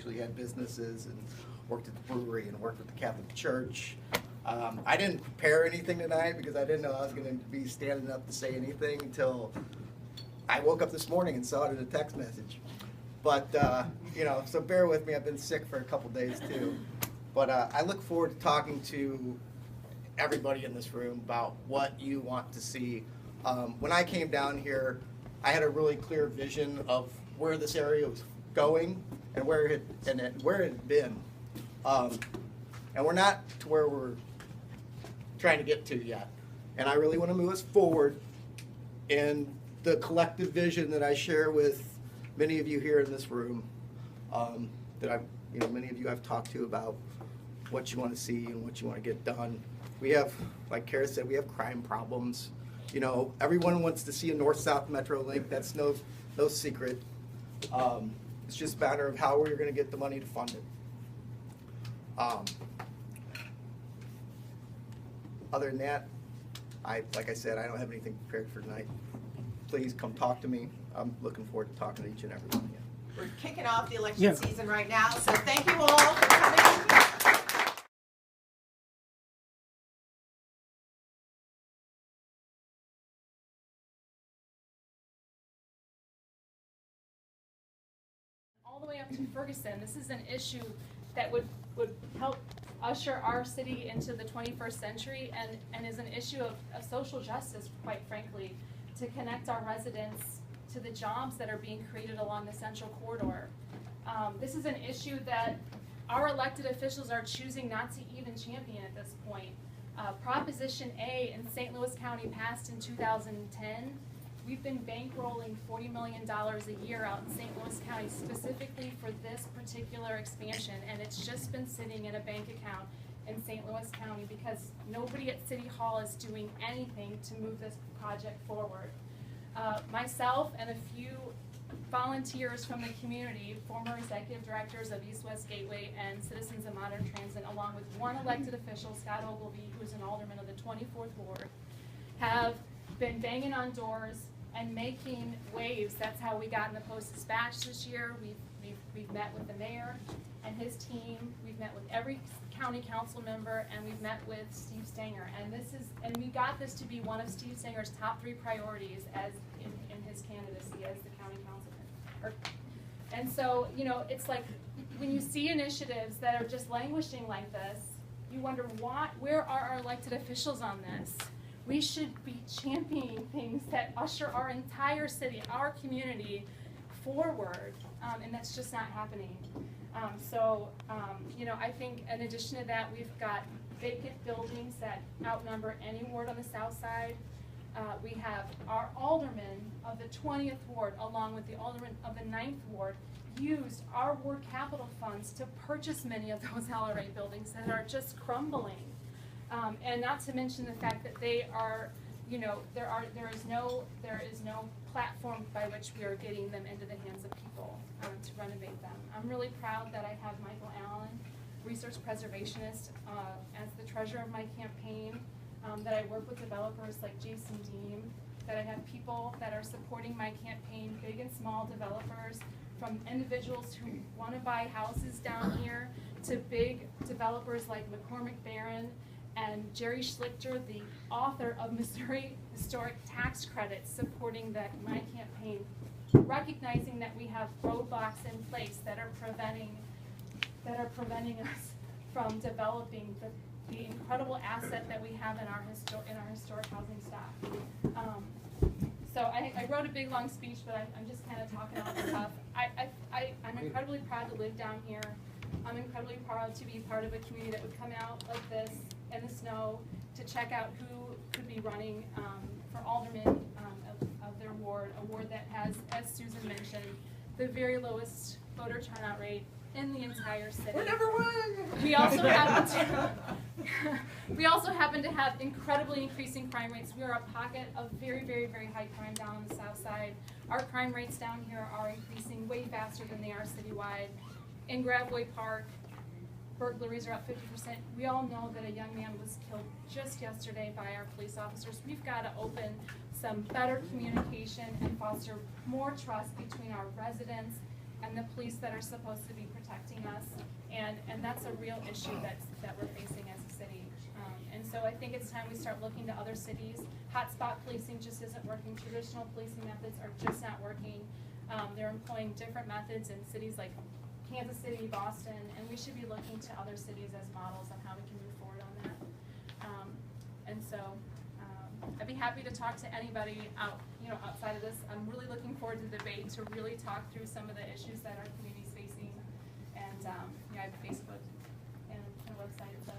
actually had businesses and worked at the brewery and worked with the Catholic Church. I didn't prepare anything tonight because I didn't know I was going to be standing up to say anything until I woke up this morning and saw it in a text message. But, you know, so bear with me. I've been sick for a couple days too. But I look forward to talking to everybody in this room about what you want to see. When I came down here, I had a really clear vision of where this area was going and where it had been. And we're not to where we're trying to get to yet. And I really want to move us forward in the collective vision that I share with many of you here in this room, that many of you I've talked to about what you want to see and what you want to get done. We have, like Kara said, we have crime problems. You know, everyone wants to see a north-south metro link. That's no secret. It's just a matter of how we're going to get the money to fund it. Other than that, like I said, I don't have anything prepared for tonight. Please come talk to me. I'm looking forward to talking to each and every one of you. We're kicking off the election season right now, so thank you all for coming. All the way up to Ferguson. This is an issue that would help usher our city into the 21st century and is an issue of social justice, quite frankly, to connect our residents to the jobs that are being created along the central corridor. This is an issue that our elected officials are choosing not to even champion at this point. Proposition A in St. Louis County passed in 2010. We've been bankrolling $40 million a year out in St. Louis County specifically for this particular expansion, and it's just been sitting in a bank account in St. Louis County because nobody at City Hall is doing anything to move this project forward. Myself and a few volunteers from the community, former executive directors of East West Gateway and Citizens of Modern Transit, along with one elected official, Scott Ogilvie, who's an alderman of the 24th Ward, have been banging on doors and making waves. That's how we got in the Post-Dispatch this year. We've met with the mayor and his team. We've met with every county council member, and we've met with Steve Stenger. And we got this to be one of Steve Stenger's top 3 priorities as in his candidacy as the county councilman. And so, you know, it's like when you see initiatives that are just languishing like this, you wonder where are our elected officials on this? We should be championing things that usher our entire city, our community forward, and that's just not happening. You know, I think in addition to that, we've got vacant buildings that outnumber any ward on the south side. We have our alderman of the 20th Ward, along with the alderman of the 9th Ward, used our ward capital funds to purchase many of those LRA buildings that are just crumbling. And not to mention the fact that they are, you know, there is no platform by which we are getting them into the hands of people to renovate them. I'm really proud that I have Michael Allen, resource preservationist, as the treasurer of my campaign, that I work with developers like Jason Deem, that I have people that are supporting my campaign, big and small developers, from individuals who want to buy houses down here to big developers like McCormick Barron and Jerry Schlichter, the author of Missouri Historic Tax Credits, supporting my campaign, recognizing that we have roadblocks in place that are preventing us from developing the incredible asset that we have in our historic housing stock. So I wrote a big long speech, but I'm just kind of talking off the cuff. I'm incredibly proud to live down here. I'm incredibly proud to be part of a community that would come out like this in the snow to check out who could be running for alderman of their ward, a ward that has, as Susan mentioned, the very lowest voter turnout rate in the entire city. We're number 1. We also happen to have incredibly increasing crime rates. We are a pocket of very, very, very high crime down on the south side. Our crime rates down here are increasing way faster than they are citywide. In Gravois Park, burglaries are up 50%. We all know that a young man was killed just yesterday by our police officers. We've got to open some better communication and foster more trust between our residents and the police that are supposed to be protecting us, and that's a real issue that we're facing as a city. And so I think it's time we start looking to other cities. Hotspot policing just isn't working. Traditional policing methods are just not working. They're employing different methods in cities like Kansas City, Boston, and we should be looking to other cities as models on how we can move forward on that. And so I'd be happy to talk to anybody outside of this. I'm really looking forward to the debate to really talk through some of the issues that our community's facing. And I have Facebook and a website, etc.